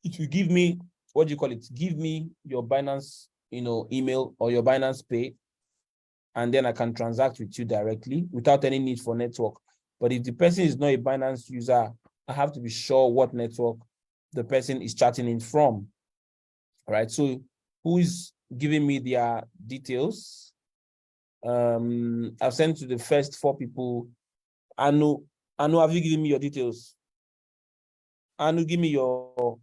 it will give me, what do you call it? Give me your Binance, email or your Binance Pay, and then I can transact with you directly without any need for network. But if the person is not a Binance user, I have to be sure what network the person is chatting in from. All right. So who is giving me their details? I've sent to the first 4 people. Anu, have you given me your details? Anu, give me your,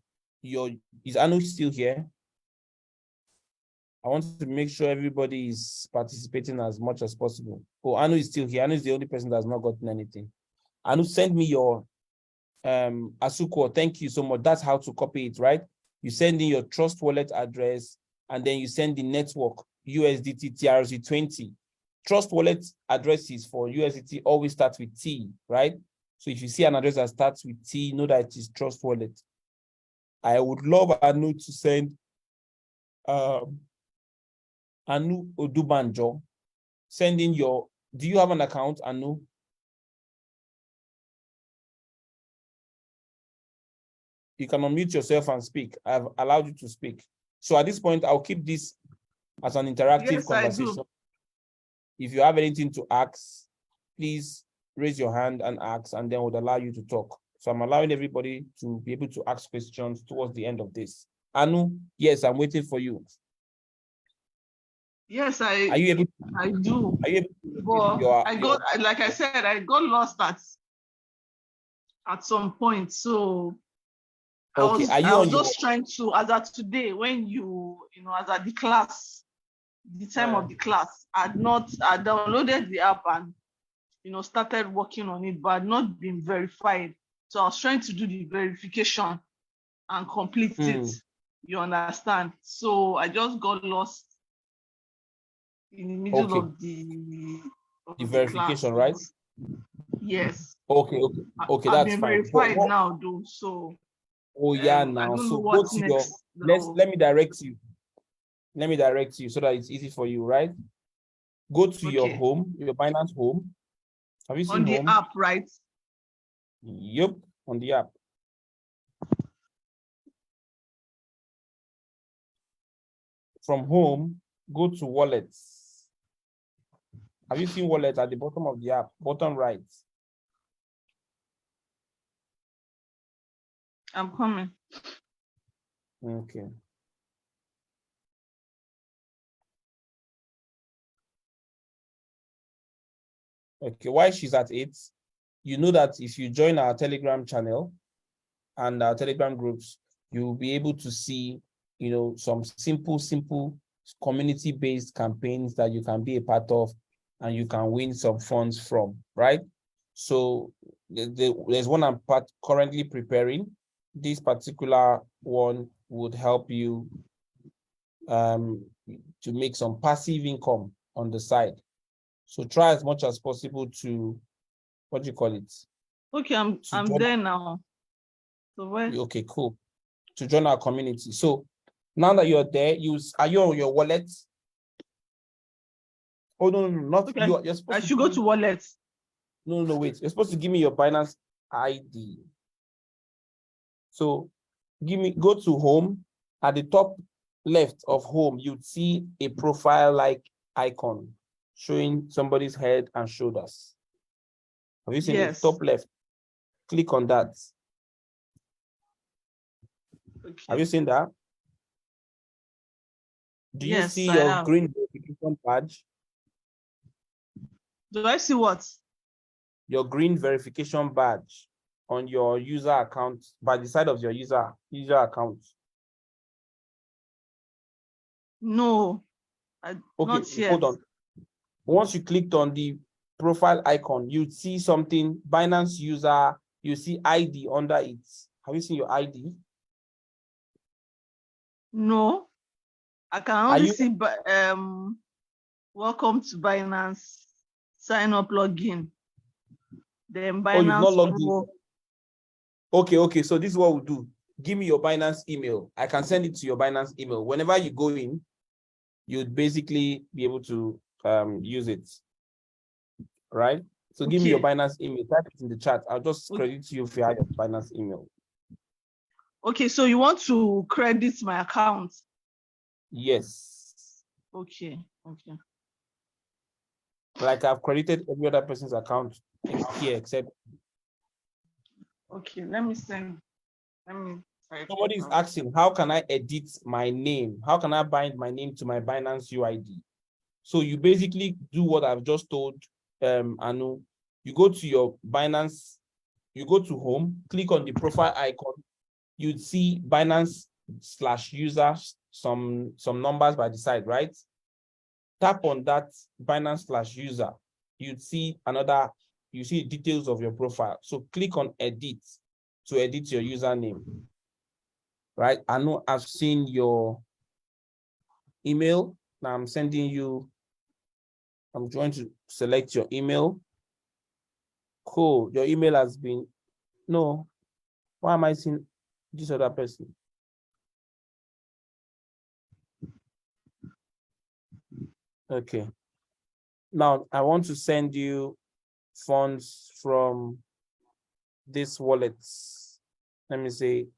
is Anu still here? I want to make sure everybody is participating as much as possible. Oh, Anu is still here. Anu is the only person that has not gotten anything. Anu, send me your Asuko. Thank you so much. That's how to copy it, right? You send in your Trust Wallet address, and then you send the network USDT TRC20. Trust Wallet addresses for USDT always start with T, right? So if you see an address that starts with T, know that it is Trust Wallet. I would love Anu to send Anu Odubanjo. Send in your, do you have an account, Anu? You can unmute yourself and speak. I've allowed you to speak. So at this point, I'll keep this as an interactive conversation. I do. If you have anything to ask, please raise your hand and ask, and then we'll allow you to talk. So I'm allowing everybody to be able to ask questions towards the end of this. Anu, yes, I'm waiting for you. Yes, are you able to, I do. Are you able to but like I said, I got lost at some point. So okay, I was just trying to, as of today, when as at the class, the time of the class, I downloaded the app and started working on it, but had not been verified. So I was trying to do the verification and complete it. You understand? So I just got lost in the middle of the verification, class. right? Yes. Okay, I've that's been fine. verified now, though. So now. I don't know what's next. Let me direct you. Let me direct you so that it's easy for you, right? Go to your home, your Binance home. Have you seen on the home? app, right? Yep, on the app. From home, go to wallets. Have you seen wallet at the bottom of the app, bottom right? I'm coming. Okay. Okay, while she's at it, you know that if you join our Telegram channel and our Telegram groups, you'll be able to see, some simple community-based campaigns that you can be a part of and you can win some funds from, right? So there's one I'm currently preparing. This particular one would help you to make some passive income on the side. So try as much as possible to, what do you call it? Okay, I'm there now. So where? Okay, cool. To join our community. So now that you're there, are you on your wallet? Oh no, not okay. You're supposed I should go to wallet. No, wait. You're supposed to give me your Binance ID. So go to home. At the top left of home, you'd see a profile-like icon showing somebody's head and shoulders. Have you seen it? Top left. Click on that. Okay. Have you seen that? Do you see your green verification badge? Do I see what? Your green verification badge on your user account, by the side of your user account. No. Not yet. Hold on. Once you clicked on the profile icon, you'd see something, Binance user, you see ID under it. Have you seen your ID? No, I can Are only you? see welcome to Binance, sign up, login. Then Oh, you've not Binance logged in. Pro. Okay. So this is what we'll do. Give me your Binance email. I can send it to your Binance email. Whenever you go in, you'd basically be able to use it. Right? So give me your Okay. Binance email. Type it in the chat. I'll just credit you if you have your Binance email. Okay, so you want to credit my account? Yes. Okay. Like I've credited every other person's account here except. Okay, let me send. Somebody is asking, how can I edit my name? How can I bind my name to my Binance UID? So you basically do what I've just told Anu. You go to your Binance, you go to home, click on the profile icon. You'd see Binance/user, some numbers by the side, right? Tap on that Binance/user. You'd see you see details of your profile. So click on edit to edit your username. Right? I know I've seen your email. Now I'm sending you, I'm going to select your email. Cool. Your email has been, no. Why am I seeing this other person? Okay. Now I want to send you funds from this wallet. Let me say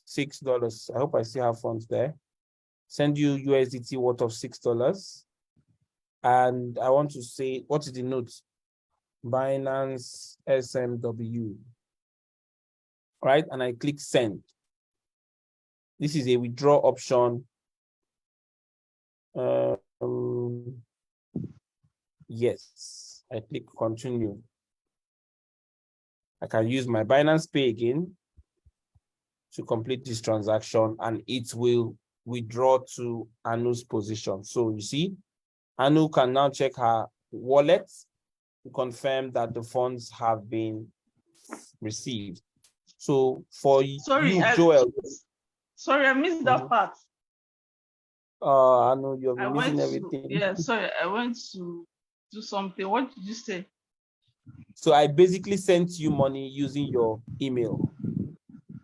$6. I hope I still have funds there. Send you USDT worth of $6. And I want to say, what is the note? Binance SMW. Right? And I click send. This is a withdraw option. Yes, I click continue. I can use my Binance Pay again to complete this transaction, and it will withdraw to Anu's position. So you see, Anu can now check her wallet to confirm that the funds have been received. So for you, Joel. Sorry, I missed that part. Anu, you're missing everything. Sorry, I went to do something. What did you say? So I basically sent you money using your email.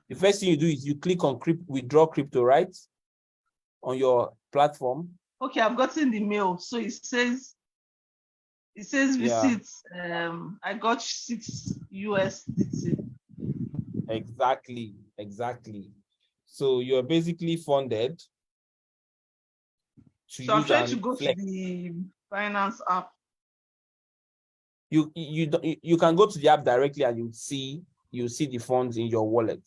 The first thing you do is you click on withdraw crypto, right? On your platform. Okay, I've gotten the mail. So it says visit. I got 6 USDT. Exactly. So you're basically funded to so use I'm trying to and go flex. to the Binance app. You can go to the app directly and you see the funds in your wallet.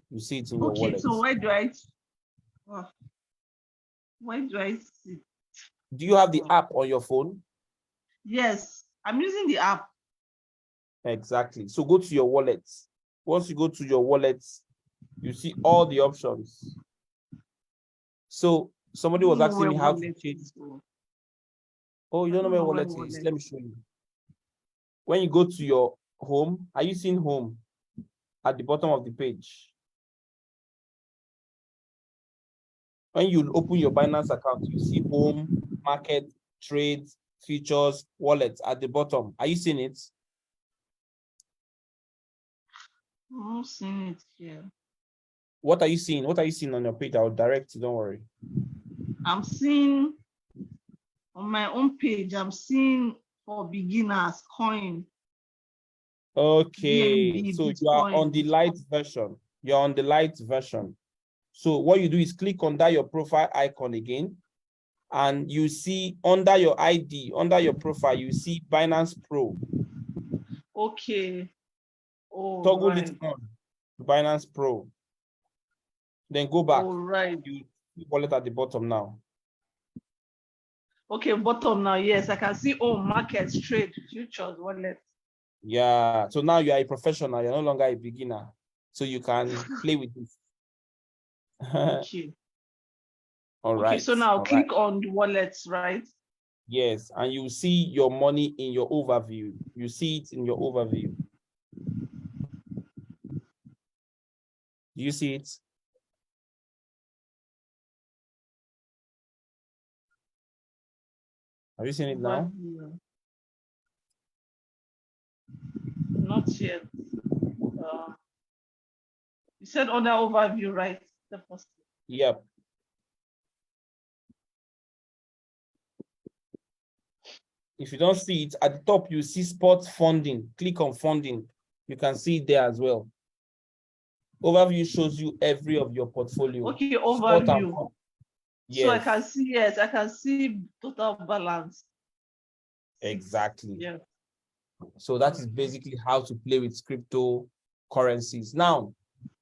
You see it in your wallet. Okay, so where do I see? Do you have the app on your phone? Yes, I'm using the app. Exactly. So go to your wallet. Once you go to your wallet, you see all the options. So somebody was asking me how to change. Oh, you don't know where wallet is? Let me show you. When you go to your home, are you seeing home at the bottom of the page? When you open your Binance account, you see home, market, trades, features, wallets at the bottom. Are you seeing it? I'm not seeing it here. What are you seeing? What are you seeing on your page? I'll direct you, don't worry. I'm seeing on my own page, I'm seeing for beginners coin. Okay, BNB, so Bitcoin. you are on the light version. You're on the light version. So what you do is click on that your profile icon again, and you see under your ID, under your profile, you see Binance Pro. Okay. Oh, Toggle right. it on, Binance Pro. Then go back. Oh, right. You see wallet at the bottom now. Okay, bottom now. Yes, I can see markets, trade, futures, wallet. Yeah. So now you are a professional. You're no longer a beginner. So you can play with this. Okay. All right. Okay, so now click on the wallets, right? Yes, and you see your money in your overview. You see it in your overview. Do you see it? Have you seen it now? Not yet. You said other overview, right? Yep. If you don't see it, at the top, you see sports funding. Click on funding. You can see it there as well. Overview shows you every of your portfolio. Okay, overview. Yes. So I can see, yes, I can see total balance. Exactly. Yeah. So that is basically how to play with cryptocurrencies. Now,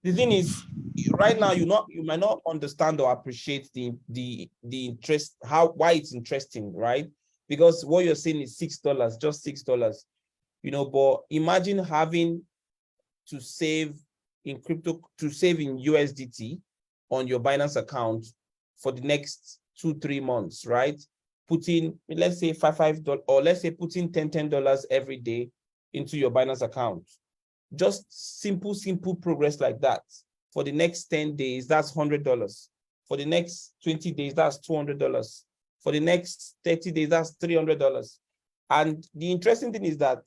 the thing is, right now, you might not understand or appreciate the interest, why it's interesting, right? Because what you're saying is $6, just $6, but imagine having to save in crypto, to save in USDT on your Binance account for the next 2-3 months, right? Putting, let's say $5, or let's say putting $10 every day into your Binance account. Just simple progress like that. For the next 10 days, that's $100. For the next 20 days, that's $200. For the next 30 days, that's $300. And the interesting thing is that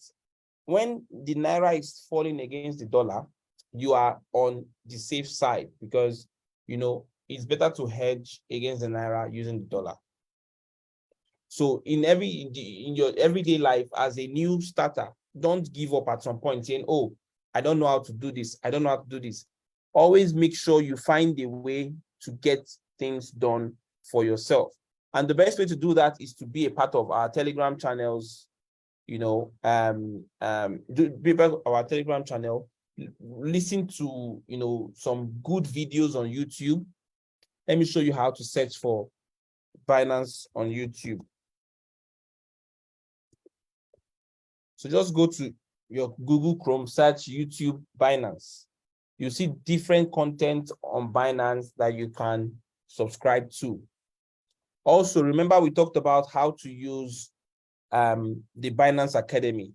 when the Naira is falling against the dollar, you are on the safe side, because, it's better to hedge against the Naira using the dollar. So in your everyday life as a new starter, don't give up at some point saying, oh, I don't know how to do this. I don't know how to do this. Always make sure you find a way to get things done for yourself. And the best way to do that is to be a part of our Telegram channels, be part of our Telegram channel, listen to, some good videos on YouTube. Let me show you how to search for Binance on YouTube. So just go to your Google Chrome, search YouTube Binance. You see different content on Binance that you can subscribe to. Also, remember we talked about how to use the Binance Academy.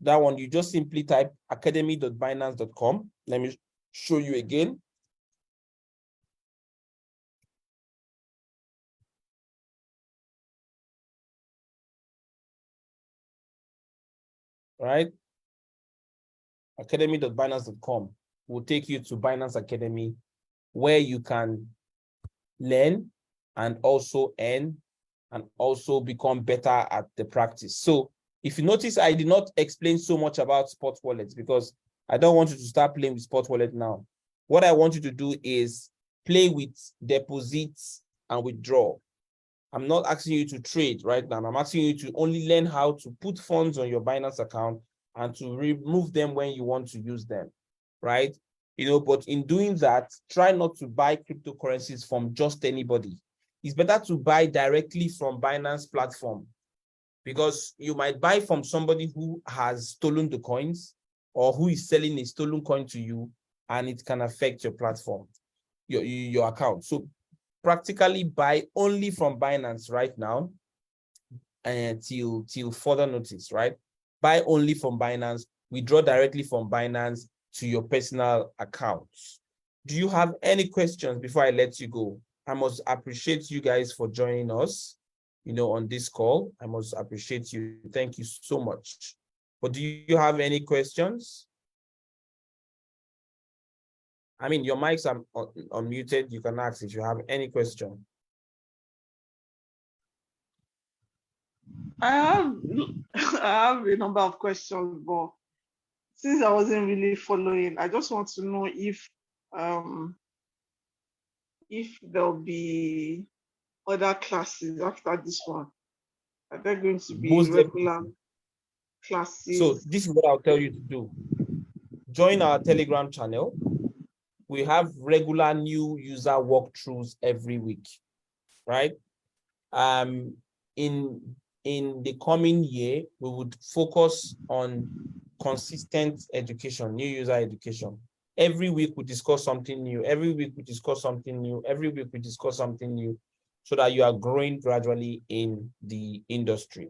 That one, you just simply type academy.binance.com. Let me show you again. Right? Academy.binance.com will take you to Binance Academy, where you can learn and also earn and also become better at the practice. So if you notice, I did not explain so much about spot wallets because I don't want you to start playing with spot wallet now. What I want you to do is play with deposits and withdraw. I'm not asking you to trade right now. I'm asking you to only learn how to put funds on your Binance account and to remove them when you want to use them, right? But in doing that, try not to buy cryptocurrencies from just anybody. It's better to buy directly from Binance platform, because you might buy from somebody who has stolen the coins or who is selling a stolen coin to you, and it can affect your platform, your account. So practically buy only from Binance right now till further notice, right? Buy only from Binance, withdraw directly from Binance to your personal accounts. Do you have any questions before I let you go? I must appreciate you guys for joining us, on this call. I must appreciate you. Thank you so much. But do you have any questions? I mean, your mics are unmuted. You can ask if you have any question. I have a number of questions, but since I wasn't really following, I just want to know if there'll be other classes after this one. Are there going to be regular classes? So this is what I'll tell you to do. Join our Telegram channel. We have regular new user walkthroughs every week, right? In the coming year, we would focus on consistent education, new user education. Every week we discuss something new. Every week we discuss something new. Every week we discuss something new, so that you are growing gradually in the industry.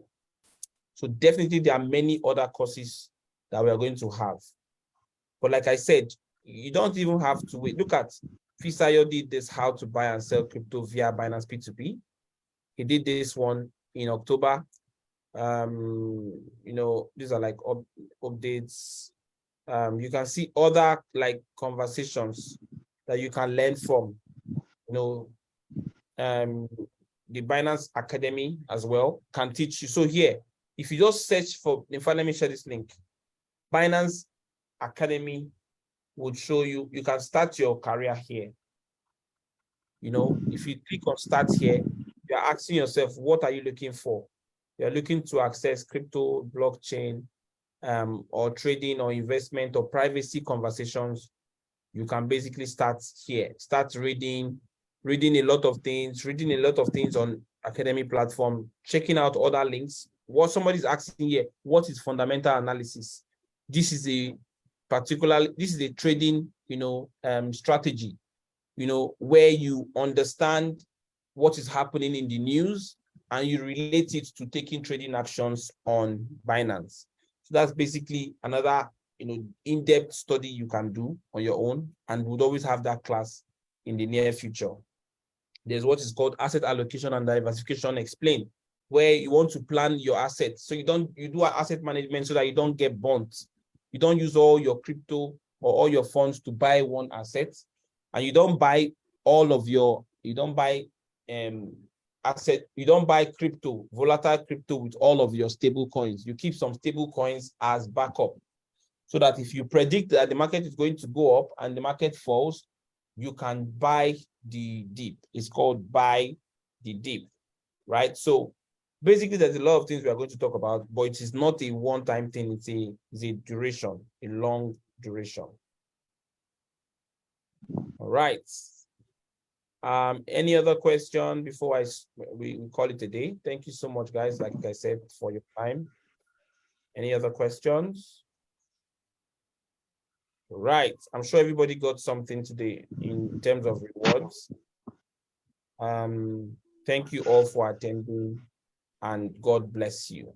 So definitely there are many other courses that we are going to have. But like I said, You don't even have to wait. Look at Fisayo did this how to buy and sell crypto via Binance P2P. He did this one in October. You know, these are like updates. You can see other like conversations that you can learn from. You know, the Binance Academy as well can teach you. So here, if you just search for, in fact, let me share this link. Binance Academy would show you, you can start your career here. You know, if you click on start here, you're asking yourself, what are you looking for? You're looking to access crypto, blockchain, or trading or investment or privacy conversations. You can basically start here, start reading a lot of things, on academy platform, checking out other links. What somebody's asking here, what is fundamental analysis? This is a trading, strategy, where you understand what is happening in the news and you relate it to taking trading actions on Binance. So that's basically another, in-depth study you can do on your own, and would always have that class in the near future. There's what is called asset allocation and diversification explained, where you want to plan your assets. So you do asset management so that you don't get burnt. You don't use all your crypto or all your funds to buy one asset, and you don't buy crypto, volatile crypto with all of your stable coins. You keep some stable coins as backup, so that if you predict that the market is going to go up and the market falls, you can buy the dip. It's called buy the dip, right? So basically, there's a lot of things we are going to talk about, but it is not a one-time thing. It's a duration, a long duration. All right. Any other question before we call it a day? Thank you so much, guys, like I said, for your time. Any other questions? Right. I'm sure everybody got something today in terms of rewards. Thank you all for attending, and God bless you.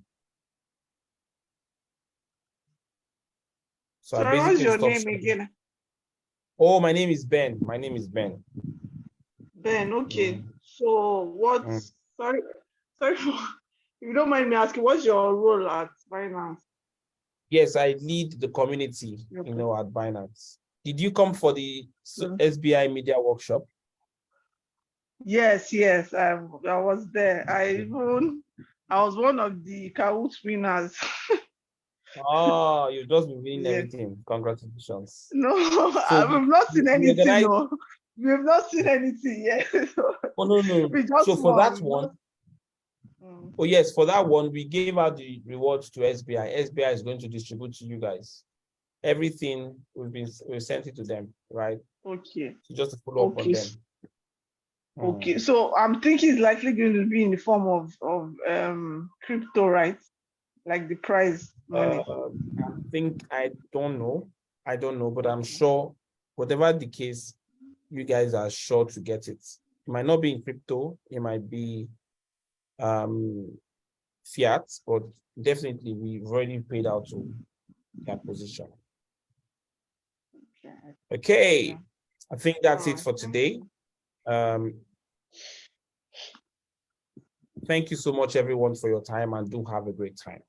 So sorry, what's your name again? Oh, my name is Ben. My name is Ben. Ben, okay. So sorry, if you don't mind me asking, what's your role at Binance? Yes, I lead the community, at Binance. Did you come for the SBI Media Workshop? Yes, I was there. I was one of the Kahoot winners. Oh, you've just been winning everything. Congratulations. No, we've not seen anything. No, we have not seen anything yet. Oh, no. So for that one, oh yes, for that one, we gave out the rewards to SBI. SBI is going to distribute to you guys. Everything we've sent it to them, right? Okay. So just to follow up on them. Okay, so I'm thinking it's likely going to be in the form of crypto, right? Like the prize money. I don't know, but I'm sure whatever the case, you guys are sure to get it. It might not be in crypto, it might be fiat, but definitely we've already paid out to that position. Okay. I think that's it for today. Thank you so much, everyone, for your time, and do have a great time.